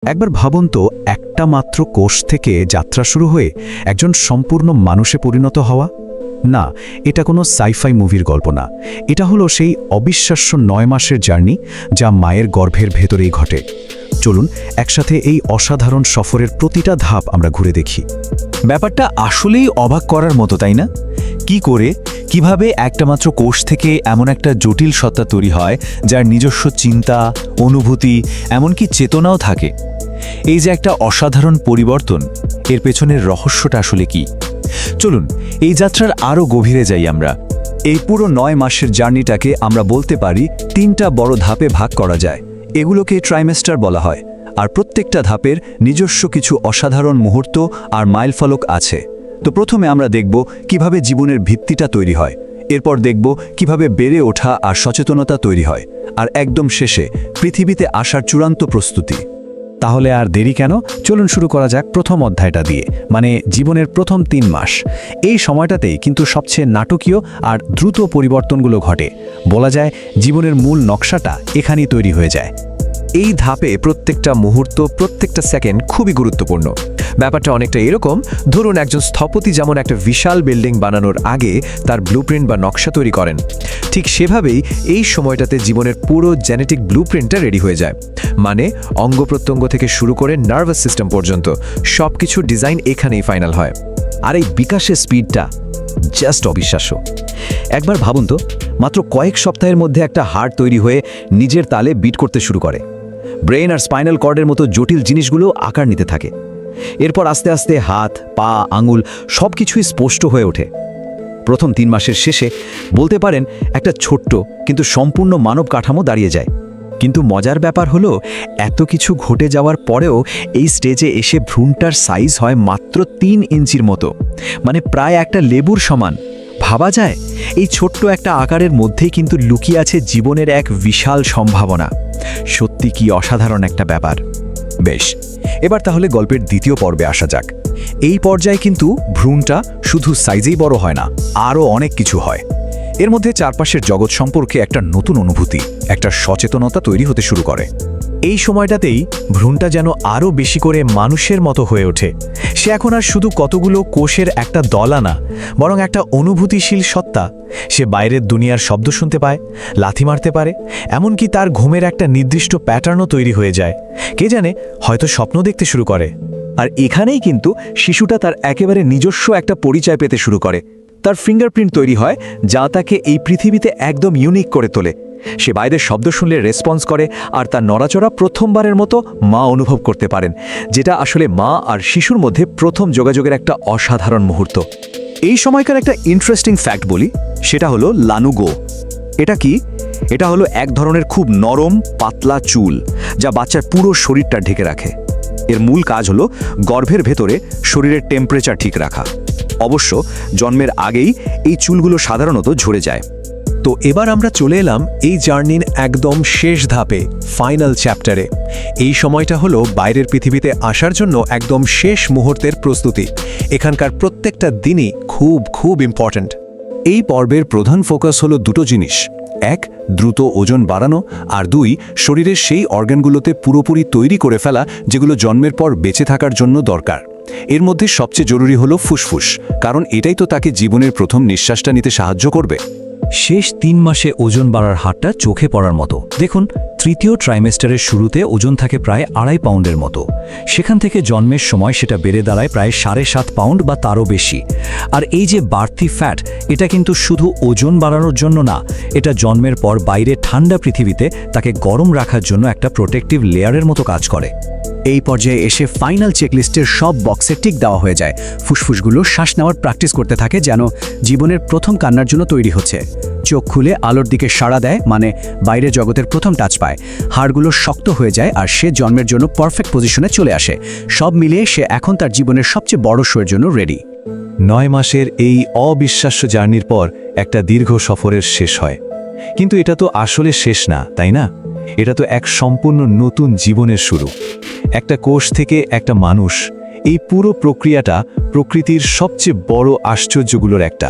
একবার ভাবুন তো, একটা মাত্র কোষ থেকে যাত্রা শুরু হয়ে একজন সম্পূর্ণ মানুষে পরিণত হওয়া। না, এটা কোনো সাইফাই মুভির গল্প না। এটা হলো সেই অবিশ্বাস্য 9 মাসের জার্নি, যা মায়ের গর্ভের ভেতরেই ঘটে। চলুন একসাথে এই অসাধারণ সফরের প্রতিটা ধাপ আমরা ঘুরে দেখি। ব্যাপারটা আসলেই অবাক করার মতো, তাই না? কিভাবে একটা মাত্র কোষ থেকে এমন একটা জটিল সত্তা তৈরি হয়, যার নিজস্ব চিন্তা, অনুভূতি, এমনকি চেতনাও থাকে। এই যে একটা অসাধারণ পরিবর্তন, এর পেছনের রহস্যটা আসলে কি? চলুন এই যাত্রার আরও গভীরে যাই আমরা। এই পুরো 9 মাসের জার্নিটাকে আমরা বলতে পারি 3টা বড় ধাপে ভাগ করা যায়। এগুলোকে ট্রাইমেস্টার বলা হয়, আর প্রত্যেকটা ধাপের নিজস্ব কিছু অসাধারণ মুহূর্ত আর মাইলফলক আছে। তো প্রথমে আমরা দেখব কিভাবে জীবনের ভিত্তিটা তৈরি হয়, এরপর দেখব কিভাবে বেড়ে ওঠা আর সচেতনতা তৈরি হয়, আর একদম শেষে পৃথিবীতে আসার চূড়ান্ত প্রস্তুতি। তাহলে আর দেরি কেন, চলুন শুরু করা যাক প্রথম অধ্যায়টা দিয়ে, মানে জীবনের প্রথম 3 মাস। এই সময়টাতেই কিন্তু সবচেয়ে নাটকীয় আর দ্রুত পরিবর্তনগুলো ঘটে। বলা যায় জীবনের মূল নকশাটা এখানেই তৈরি হয়ে যায়। এই ধাপে প্রত্যেকটা মুহূর্ত, প্রত্যেকটা সেকেন্ড খুবই গুরুত্বপূর্ণ। ব্যাপারটা অনেকটা এরকম, ধরুন একজন স্থপতি যেমন একটা বিশাল বিল্ডিং বানানোর আগে তার ব্লুপ্রিন্ট বা নকশা তৈরি করেন, ঠিক সেভাবেই এই সময়টাতে জীবনের পুরো জেনেটিক ব্লুপ্রিন্টটা রেডি হয়ে যায়। মানে অঙ্গ প্রত্যঙ্গ থেকে শুরু করে নার্ভাস সিস্টেম পর্যন্ত সব কিছু ডিজাইন এখানেই ফাইনাল হয়। আর এই বিকাশের স্পিডটা জাস্ট অবিশ্বাস্য। একবার ভাবুন তো, মাত্র কয়েক সপ্তাহের মধ্যে একটা হার্ট তৈরি হয়ে নিজের তালে বিট করতে শুরু করে। ব্রেন আর স্পাইনাল কর্ডের মতো জটিল জিনিসগুলো আকার নিতে থাকে। এরপর আস্তে আস্তে হাত, পা, আঙুল সব কিছুই স্পষ্ট হয়ে ওঠে। প্রথম 3 মাসের শেষে বলতে পারেন একটা ছোট্ট কিন্তু সম্পূর্ণ মানব কাঠামো দাঁড়িয়ে যায়। কিন্তু মজার ব্যাপার হলো, এত কিছু ঘটে যাওয়ার পরেও এই স্টেজে এসে ভ্রূণটার সাইজ হয় মাত্র 3 ইঞ্চির মতো, মানে প্রায় একটা লেবুর সমান। ভাবা যায় এই ছোট্ট একটা আকারের মধ্যেই কিন্তু লুকিয়ে আছে জীবনের এক বিশাল সম্ভাবনা। সত্যি কি অসাধারণ একটা ব্যাপার। বেশ, এবার তাহলে গল্পের দ্বিতীয় পর্বে আসা যাক। এই পর্যায়ে কিন্তু ভ্রূণটা শুধু সাইজেই বড় হয় না, আরও অনেক কিছু হয়। এর মধ্যে চারপাশের জগৎ সম্পর্কে একটা নতুন অনুভূতি, একটা সচেতনতা তৈরি হতে শুরু করে। এই সময়টাতেই ভ্রূণটা যেন আরও বেশি করে মানুষের মতো হয়ে ওঠে। সে এখন আর শুধু কতগুলো কোষের একটা দলা না, বরং একটা অনুভূতিশীল সত্তা। সে বাইরের দুনিয়ার শব্দ শুনতে পায়, লাথি মারতে পারে, এমনকি তার ঘুমের একটা নির্দিষ্ট প্যাটার্নও তৈরি হয়ে যায়। কে জানে, হয়তো স্বপ্ন দেখতে শুরু করে। আর এখানেই কিন্তু শিশুটা তার একেবারে নিজস্ব একটা পরিচয় পেতে শুরু করে। তার ফিঙ্গারপ্রিন্ট তৈরি হয়, যা তাকে এই পৃথিবীতে একদম ইউনিক করে তোলে। সে বাইরের শব্দ শুনলে রেসপন্স করে, আর তার নড়াচড়া প্রথমবারের মতো মা অনুভব করতে পারেন, যেটা আসলে মা আর শিশুর মধ্যে প্রথম যোগাযোগের একটা অসাধারণ মুহূর্ত। এই সময়কার একটা ইন্টারেস্টিং ফ্যাক্ট বলি, সেটা হলো লানুগো। এটা কি? এটা হলো এক ধরনের খুব নরম পাতলা চুল, যা বাচ্চার পুরো শরীরটা ঢেকে রাখে। এর মূল কাজ হলো গর্ভের ভেতরে শরীরের টেম্পারেচার ঠিক রাখা। অবশ্য জন্মের আগেই এই চুলগুলো সাধারণত ঝরে যায়। তো এবার আমরা চলে এলাম এই জার্নির একদম শেষ ধাপে, ফাইনাল চ্যাপ্টারে। এই সময়টা হলো বাইরের পৃথিবীতে আসার জন্য একদম শেষ মুহূর্তের প্রস্তুতি। এখানকার প্রত্যেকটা দিনই খুব ইম্পর্ট্যান্ট। এই পর্বের প্রধান ফোকাস হলো দুটো জিনিস: 1, দ্রুত ওজন বাড়ানো, আর 2, শরীরের সেই অর্গানগুলোতে পুরোপুরি তৈরি করে ফেলা যেগুলো জন্মের পর বেঁচে থাকার জন্য দরকার। এর মধ্যে সবচেয়ে জরুরি হলো ফুসফুস, কারণ এটাই তো তাকে জীবনের প্রথম নিঃশ্বাসটা নিতে সাহায্য করবে। শেষ 3 মাসে ওজন বাড়ার হারটা চোখে পড়ার মতো। দেখুন, তৃতীয় ট্রাইমেস্টারের শুরুতে ওজন থাকে প্রায় 2.5 পাউন্ডের মতো। সেখান থেকে জন্মের সময় সেটা বেড়ে দাঁড়ায় প্রায় 7.5 পাউন্ড বা তারও বেশি। আর এই যে বাড়তি ফ্যাট, এটা কিন্তু শুধু ওজন বাড়ানোর জন্য না, এটা জন্মের পর বাইরে ঠান্ডা পৃথিবীতে তাকে গরম রাখার জন্য একটা প্রোটেক্টিভ লেয়ারের মতো কাজ করে। এই পর্যায়ে এসে ফাইনাল চেকলিস্টের সব বক্সে টিক দেওয়া হয়ে যায়। ফুসফুসগুলো শ্বাস নেওয়ার প্র্যাকটিস করতে থাকে, যেন জীবনের প্রথম কান্নার জন্য তৈরি হচ্ছে। চোখ খুলে আলোর দিকে সাড়া দেয়, মানে বাইরে জগতের প্রথম টাচ পায়। হাড়গুলো শক্ত হয়ে যায়, আর সে জন্মের জন্য পারফেক্ট পজিশনে চলে আসে। সব মিলিয়ে সে এখন তার জীবনের সবচেয়ে বড় শোয়ের জন্য রেডি। 9 মাসের এই অবিশ্বাস্য জার্নির পর একটা দীর্ঘ সফরের শেষ হয়। কিন্তু এটা তো আসলে শেষ না, তাই না? এটা তো এক সম্পূর্ণ নতুন জীবনের শুরু। একটা কোষ থেকে একটা মানুষ, এই পুরো প্রক্রিয়াটা প্রকৃতির সবচেয়ে বড় আশ্চর্যগুলোর একটা।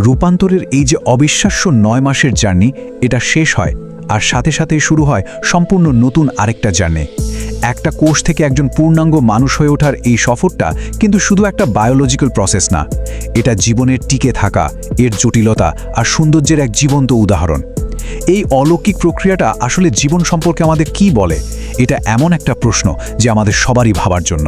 রূপান্তরের এই যে অবিশ্বাস্য 9 মাসের জার্নি, এটা শেষ হয়, আর সাথে সাথেই শুরু হয় সম্পূর্ণ নতুন আরেকটা জার্নি। একটা কোষ থেকে একজন পূর্ণাঙ্গ মানুষ হয়ে ওঠার এই সফরটা কিন্তু শুধু একটা বায়োলজিক্যাল প্রসেস না, এটা জীবনের টিকে থাকা, এর জটিলতা আর সৌন্দর্যের এক জীবন্ত উদাহরণ। এই অলৌকিক প্রক্রিয়াটা আসলে জীবন সম্পর্কে আমাদের কি বলে? এটা এমন একটা প্রশ্ন যে আমাদের সবারই ভাবার জন্য।